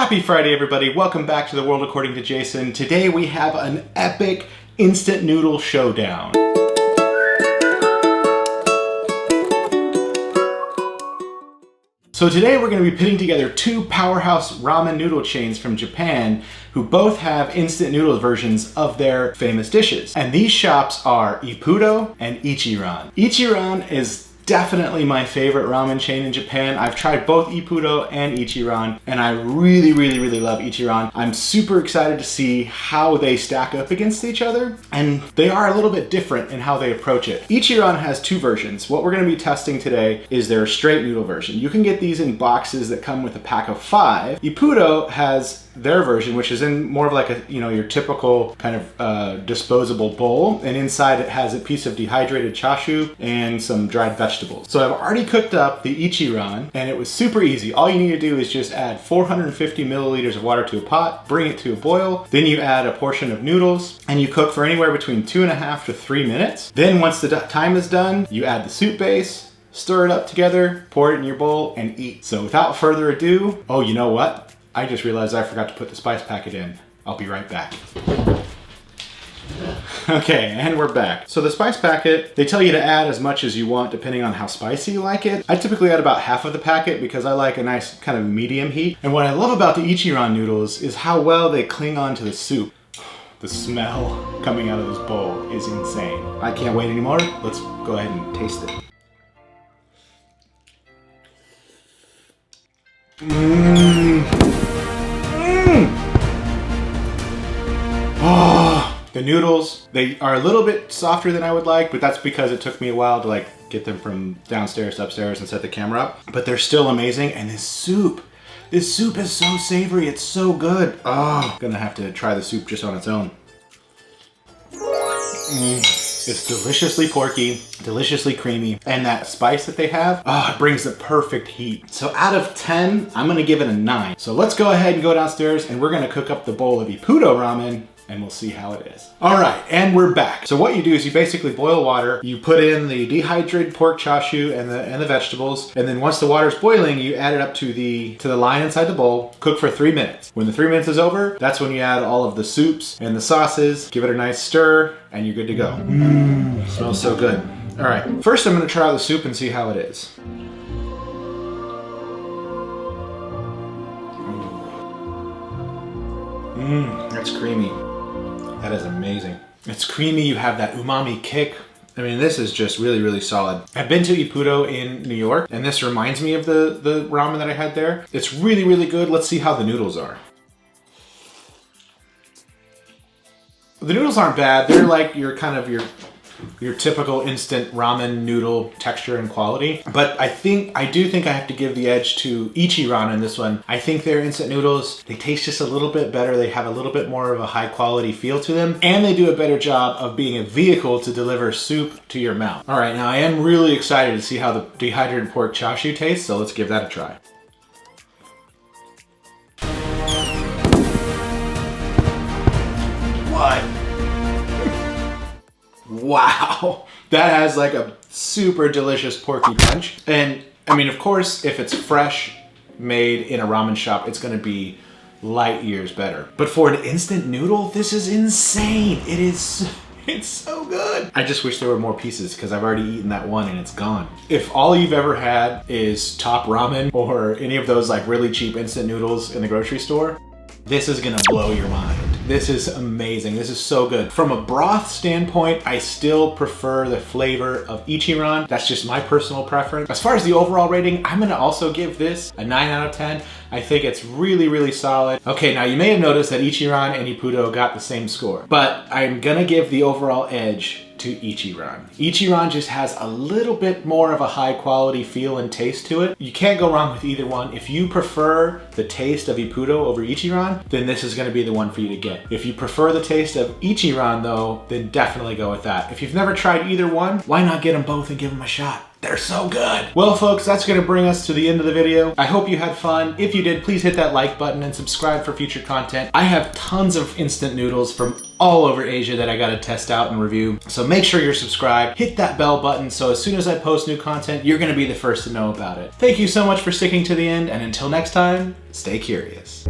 Happy Friday, everybody. Welcome back to The World According to Jason. Today we have an epic instant noodle showdown. So today we're going to be putting together two powerhouse ramen noodle chains from Japan who both have instant noodle versions of their famous dishes. And these shops are Ippudo and Ichiran. Ichiran is definitely my favorite ramen chain in Japan. I've tried both Ippudo and Ichiran, and I really love Ichiran. I'm super excited to see how they stack up against each other, and they are a little bit different in how they approach it. Ichiran has two versions. What we're going to be testing today is their straight noodle version. You can get these in boxes that come with a pack of 5. Ippudo has their version, which is in more of like a, your typical kind of disposable bowl, and inside it has a piece of dehydrated chashu and some dried vegetables. So I've already cooked up the Ichiran, and it was super easy. All you need to do is just add 450 milliliters of water to a pot, bring it to a boil, then you add a portion of noodles, and you cook for anywhere between 2.5 to 3 minutes. Then once the time is done, you add the soup base, stir it up together, pour it in your bowl, and eat. So without further ado, oh, you know what? I just realized I forgot to put the spice packet in. I'll be right back. Okay, and we're back. So the spice packet, they tell you to add as much as you want depending on how spicy you like it. I typically add about half of the packet because I like a nice kind of medium heat. And what I love about the Ichiran noodles is how well they cling on to the soup. The smell coming out of this bowl is insane. I can't wait anymore. Let's go ahead and taste it. Oh, the noodles, they are a little bit softer than I would like, but that's because it took me a while to get them from downstairs to upstairs and set the camera up. But they're still amazing, and this soup is so savory, it's so good. Oh, gonna have to try the soup just on its own. It's deliciously porky, deliciously creamy, and that spice that they have, it brings the perfect heat. So out of 10, I'm gonna give it a 9. So let's go ahead and go downstairs, and we're gonna cook up the bowl of Ippudo ramen, and we'll see how it is. All right, and we're back. So what you do is you basically boil water, you put in the dehydrated pork chashu and the vegetables, and then once the water's boiling, you add it up to the line inside the bowl, cook for 3 minutes. When the 3 minutes is over, that's when you add all of the soups and the sauces, give it a nice stir, and you're good to go. Smells so good. All right, first I'm gonna try out the soup and see how it is. That's creamy. That is amazing. It's creamy, you have that umami kick. I mean, this is just really solid. I've been to Ippudo in New York, and this reminds me of the ramen that I had there. It's really good. Let's see how the noodles are. The noodles aren't bad. They're like your typical instant ramen noodle texture and quality. But I do think I have to give the edge to Ichiran in this one. I think their instant noodles, they taste just a little bit better. They have a little bit more of a high quality feel to them. And they do a better job of being a vehicle to deliver soup to your mouth. All right, now I am really excited to see how the dehydrated pork chashu tastes. So let's give that a try. What? Wow, that has like a super delicious porky punch. And I mean, of course, if it's fresh made in a ramen shop, it's gonna be light years better. But for an instant noodle, this is insane. It's so good. I just wish there were more pieces because I've already eaten that one and it's gone. If all you've ever had is Top Ramen or any of those like really cheap instant noodles in the grocery store, this is gonna blow your mind. This is amazing. This is so good. From a broth standpoint, I still prefer the flavor of Ichiran. That's just my personal preference. As far as the overall rating, I'm gonna also give this a 9 out of 10. I think it's really solid. Okay, now you may have noticed that Ichiran and Ippudo got the same score, but I'm gonna give the overall edge to Ichiran. Ichiran just has a little bit more of a high quality feel and taste to it. You can't go wrong with either one. If you prefer the taste of Ippudo over Ichiran, then this is gonna be the one for you to get. If you prefer the taste of Ichiran though, then definitely go with that. If you've never tried either one, why not get them both and give them a shot? They're so good. Well, folks, that's gonna bring us to the end of the video. I hope you had fun. If you did, please hit that like button and subscribe for future content. I have tons of instant noodles from all over Asia that I gotta test out and review. So make sure you're subscribed, hit that bell button so as soon as I post new content, you're gonna be the first to know about it. Thank you so much for sticking to the end, and until next time, stay curious.